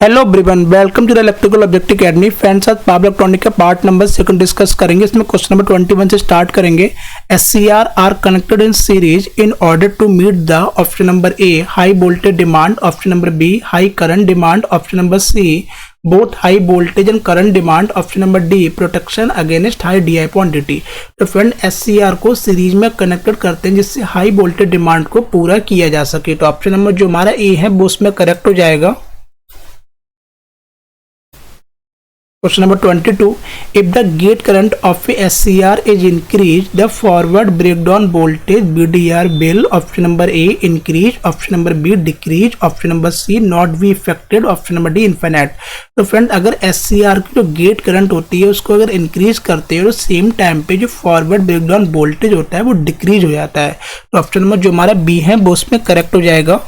Hello everyone, welcome to the electrical object academy. Friends, आज power electronic का part number 2 discuss करेंगे। इसमें question number 21 से start करेंगे। SCR are connected in series in order to meet the option number A high voltage demand, option number B high current demand, option number C both high voltage and current demand, option number D protection against high DI/dt। तो friend SCR को series में connected करते हैं जिससे high voltage demand को पूरा किया जा सके। तो ऑप्शन नंबर जो हमारा ए है वो उसमें करेक्ट हो जाएगा। Question number 22. If the gate current of a SCR is increased, the forward breakdown voltage BDR will option number A increase, option number B decrease, option number C not be affected, option number D infinite। तो friend, अगर SCR की जो gate current होती है उसको अगर increase करते हो तो सेम टाइम पे जो फॉरवर्ड ब्रेकडाउन वोल्टेज होता है वो डिक्रीज हो जाता है। तो ऑप्शन नंबर जो हमारा बी है वो उसमें करेक्ट हो जाएगा।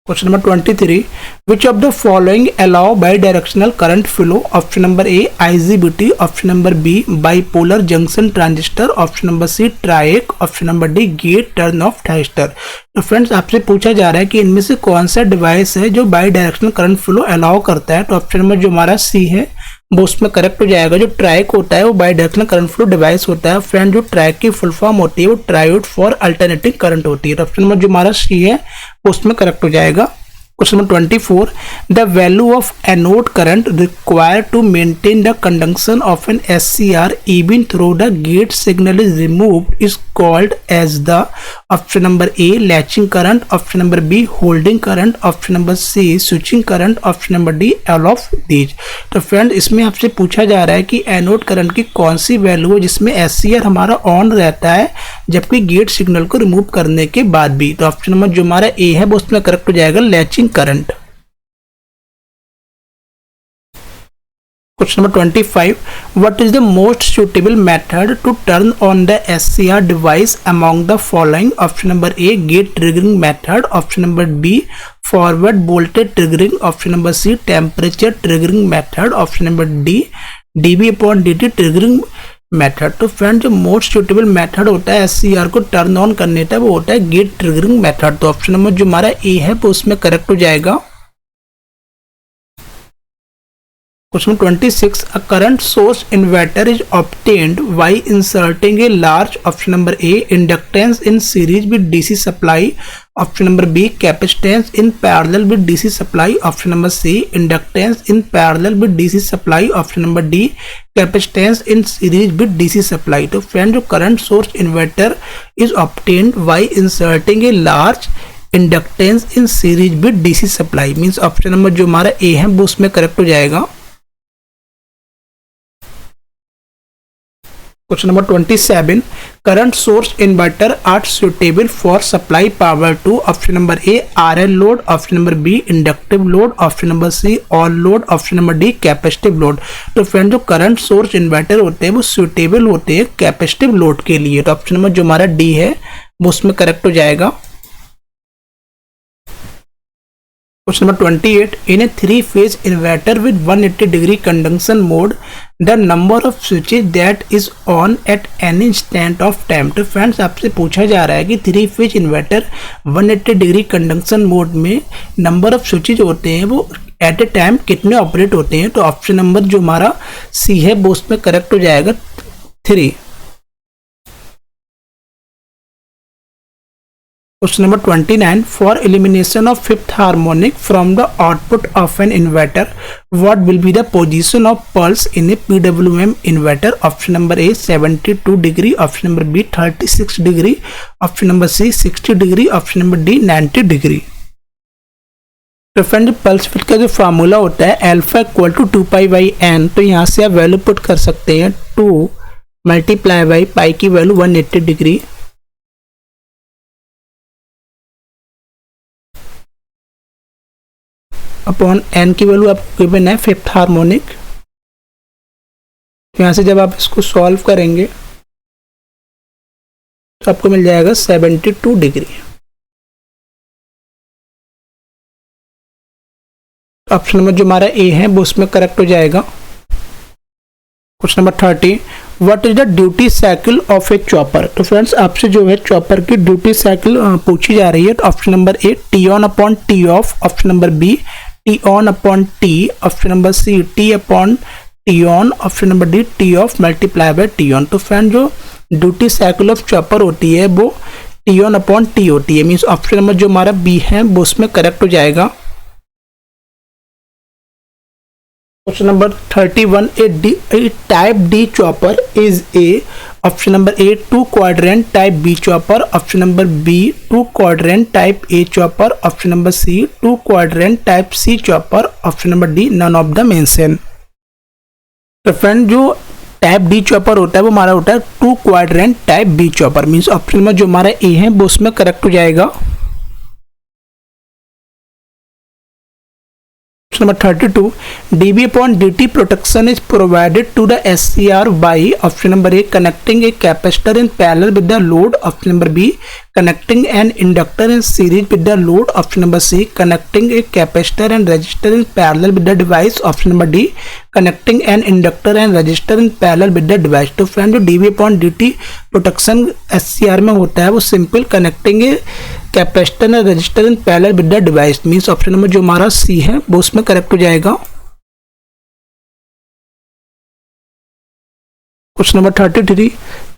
Question number 23. Which of the following allow bidirectional current flow? Option number A IGBT, option number B bipolar junction transistor, option number C triac, option number D gate turn off transistor। तो friends, आपसे पूछा जा रहा है कि इनमें से कौन सा डिवाइस है जो by directional current flow allow करता है। तो ऑप्शन नंबर जो हमारा सी है वो उसमें करेक्ट हो जाएगा। जो ट्राइक होता है वो by directional current flow device होता है। फ्रेंड, जो ट्राइक की फुल फॉर्म होती है वो ट्रायोड फॉर अल्टरनेटिंग करंट होती है। तो ऑप्शन नंबर जो हमारा सी है वो उसमें करेक्ट हो जाएगा। Question number 24. The value of anode current required to maintain the conduction of an SCR even through the gate signal is removed is called as the option number A latching current, option number B holding current, option number C switching current, option number D all of these। तो friend, इसमें आपसे पूछा जा रहा है कि anode current की कौन सी वैल्यू है जिसमें SCR हमारा ऑन रहता है जबकि गेट सिग्नल को रिमूव करने के बाद भी। तो ऑप्शन नंबर जो हमारा ए है वो उसमें करेक्ट हो जाएगा, latching current. Question number 25. What is the most suitable method to turn on the SCR device among the following? Option number A gate triggering method, option number B forward voltage triggering, option number C temperature triggering method, option number D dB/dt triggering method. तो friend, जो most suitable method होता है SCR को turn on करने का वो होता है गेट ट्रिगरिंग मेथड। तो ऑप्शन नंबर जो हमारा ए है वो उसमें करेक्ट हो जाएगा। Question 26. A current source inverter is obtained by inserting a large option number A inductance in series with DC supply, option number B capacitance in parallel with DC supply, option number C inductance in parallel with DC supply, option number D capacitance in series with DC supply। तो friend, जो current source inverter is obtained by inserting a large inductance in series with DC supply means option number जो हमारा ए है वो उसमें correct हो जाएगा। Question number 27. Current source inverter are suitable for supply power to option number A RL load, option number B inductive load, option number C all load, option number D capacitive load। तो friend, जो current source inverter होते हैं वो suitable होते हैं capacitive load के लिए। तो ऑप्शन नंबर जो हमारा डी है वो उसमें करेक्ट हो जाएगा। Question number 28. In a three-phase inverter with 180 degree conduction mode, the number of switches that is on at any instant of time। तो फ्रेंड्स, आपसे पूछा जा रहा है कि three phase inverter 180 degree conduction mode में नंबर ऑफ स्विचेज होते हैं वो एट ए टाइम कितने ऑपरेट होते हैं। तो ऑप्शन नंबर जो हमारा सी है वो उसमें करेक्ट हो जाएगा, 3। Question number 29. For elimination of fifth harmonic from the output of an inverter, what will be the position of pulse in a PWM inverter? Option number A 72 degree, option number B 36 degree, option number C 60 degree, option number D 90 degree। तो friend, pulse width का जो formula होता है alpha equal to 2π/n। तो यहाँ से आप value put कर सकते हैं 2 मल्टीप्लाई बाई पाई की वैल्यू 180 डिग्री अपॉन एन की वैल्यू आपको गिवन है फिफ्थ हार्मोनिक। यहाँ से जब आप इसको सॉल्व करेंगे तो आपको मिल जाएगा 72 डिग्री। ऑप्शन नंबर जो हमारा ए है वो उसमें करेक्ट हो जाएगा। Question number 30. What is the duty cycle of A chopper. तो फ्रेंड्स आपसे जो है चॉपर की ड्यूटी साइकिल पूछी जा रही है। तो option number A T on upon T off, option number B T on upon T, option number C T upon T on, option number D T off multiply by T on. तो friend जो duty cycle of chopper होती है वो T on upon T होती है। Means option number जो हमारा B है वो उसमें करेक्ट हो जाएगा। Question number 31, A type D chopper is A, option number A two quadrant type B chopper, option number B two quadrant type A chopper, option number C two quadrant type C chopper, option number D none of the mentioned. तो friend जो type D chopper होता है वो हमारा होता है two quadrant type B chopper. Means option number जो हमारा ए है वो उसमें करेक्ट हो जाएगा। Number 32, dB upon dt protection is provided to the SCR by option number A connecting a capacitor in parallel with the load, option number B connecting an inductor in series with the load, option number C connecting a capacitor and resistor in parallel with the device, option number D connecting an inductor and resistor in parallel with the device। तो friend जो dB upon dt protection SCR में होता है वो simple connecting capacitor and resistor in parallel with the device. Means option number जो हमारा C है वो उसमें करेक्ट हो जाएगा। Question number 33,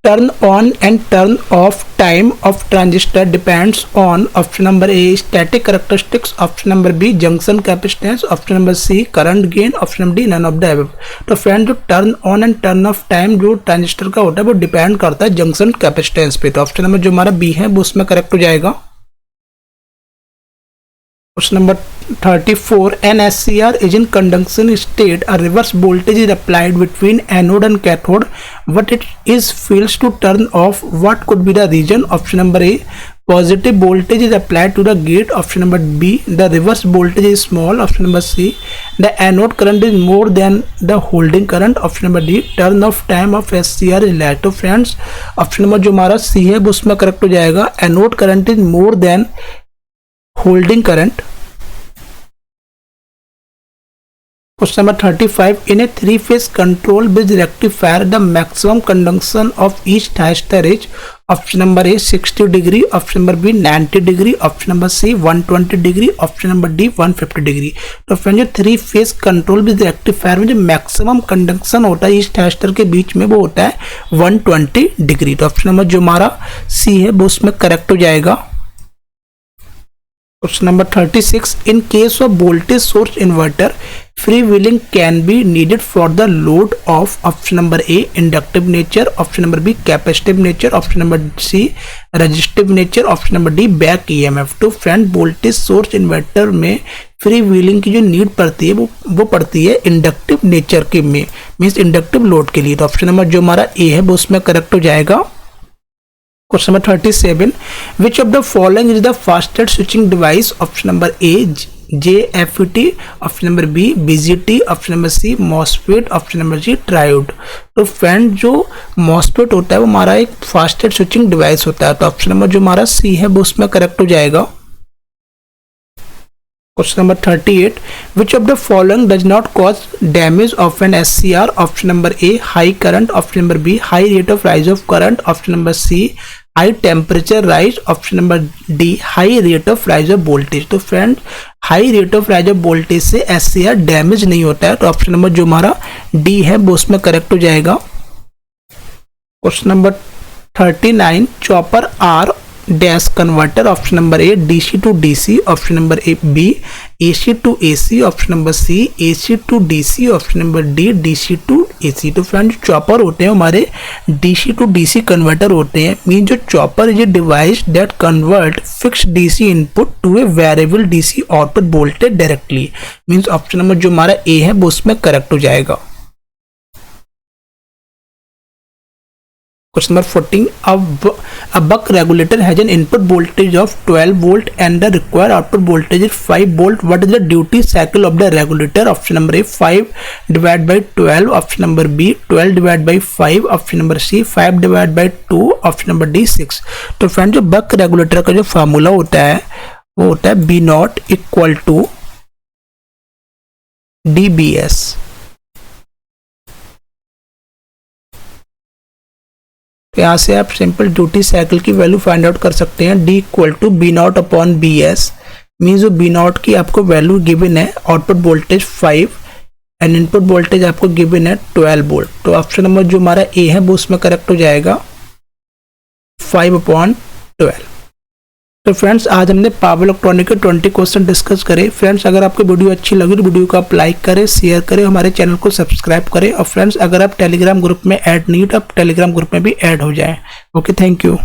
turn on and turn off time of transistor depends on, option number A static characteristics, option number B junction capacitance, option number C current gain, option number D none of the above. तो friend जो turn on and turn off time जो transistor का होता है वो depend करता है junction capacitance पे। तो ऑप्शन नंबर जो हमारा बी है वो उसमें करेक्ट हो जाएगा। Question number 34, an SCR is in conduction state. A reverse voltage is applied between anode and cathode. What it is fails to turn off. What could be the reason? Option number A, positive voltage is applied to the gate. Option number B, the reverse voltage is small. Option number C, the anode current is more than the holding current. Option number D, turn off time of SCR is less. तो friends option number जो हमारा C है वो उसमें correct हो जाएगा। Anode current is more than holding current। Question number 35, in a three-phase control bridge rectifier, the maximum conduction of each thyristor is, option number A 60 degree, option number B 90 degree, option number C 120 degree, option number D 150 degree। तो friend जो three phase control bridge rectifier में जो maximum conduction होता है इस thyristor के बीच में वो होता है 120 डिग्री। तो ऑप्शन नंबर जो हमारा C है वो उसमें करेक्ट हो जाएगा। Question number 36, in case of voltage source inverter, freewheeling can be needed for the load of, option number A inductive nature, option number B capacitive nature, option number C resistive nature, option number D back EMF। तो friend voltage source inverter में free wheeling की जो need पड़ती है वो पड़ती है inductive nature के में, मीन्स इंडक्टिव लोड के लिए। तो ऑप्शन नंबर जो हमारा ए है वो उसमें करेक्ट हो जाएगा। Question number 37, which of the following is the fastest switching device? Option number A JFET, option number B BGT, option number C MOSFET, option number C triode. तो फ्रेंड जो MOSFET होता है वो हमारा एक फास्टेस्ट स्विचिंग डिवाइस होता है। तो ऑप्शन नंबर जो हमारा C है वो उसमें करेक्ट हो जाएगा। Question number 38, which of the following does not cause damage of an SCR? Option number A high current, option number B high rate of rise of current, option number C high temperature rise, option number D high rate of rise of voltage। तो friend high rate of rise of voltage से SCR damage नहीं होता है। तो option number जो हमारा D है वो उसमें करेक्ट हो जाएगा। Question number 39, chopper are dash converter, option number A DC to DC, option number A B AC to AC, option number C AC to DC, option number D DC to AC। तो friend जो chopper होते हैं हमारे DC to DC converter होते हैं। Mean जो chopper is a device that convert fix DC input to a variable DC output voltage directly. Means option number जो हमारा ए है वो उसमें करेक्ट हो जाएगा। Question number 14, a buck regulator has an input voltage of 12 volt and the required output voltage is 5 volt. What is the duty cycle of the regulator? Option number A 5 divided by 12, option number B 12 divided by 5, option number C 5 divided by 2, option number D 6। तो friend जो बक regulator का जो formula होता है वो होता है B not equal to DBS। तो यहाँ से आप सिंपल ड्यूटी साइकिल की वैल्यू फाइंड आउट कर सकते हैं। D equal to B not upon B S, means जो बी नॉट की आपको वैल्यू गिवन है, output voltage 5 and input voltage आपको गिवन है 12 वोल्ट। तो ऑप्शन नंबर जो हमारा ए है वो उसमें करेक्ट हो जाएगा 5/12। तो फ्रेंड्स आज हमने पावर इलेक्ट्रॉनिक के 20 क्वेश्चन डिस्कस करे। फ्रेंड्स अगर आपको वीडियो अच्छी लगी तो वीडियो को आप लाइक करें, शेयर करें, हमारे चैनल को सब्सक्राइब करें। और फ्रेंड्स अगर आप टेलीग्राम ग्रुप में ऐड नहीं हो तो आप टेलीग्राम ग्रुप में भी ऐड हो जाएं। Okay, thank you.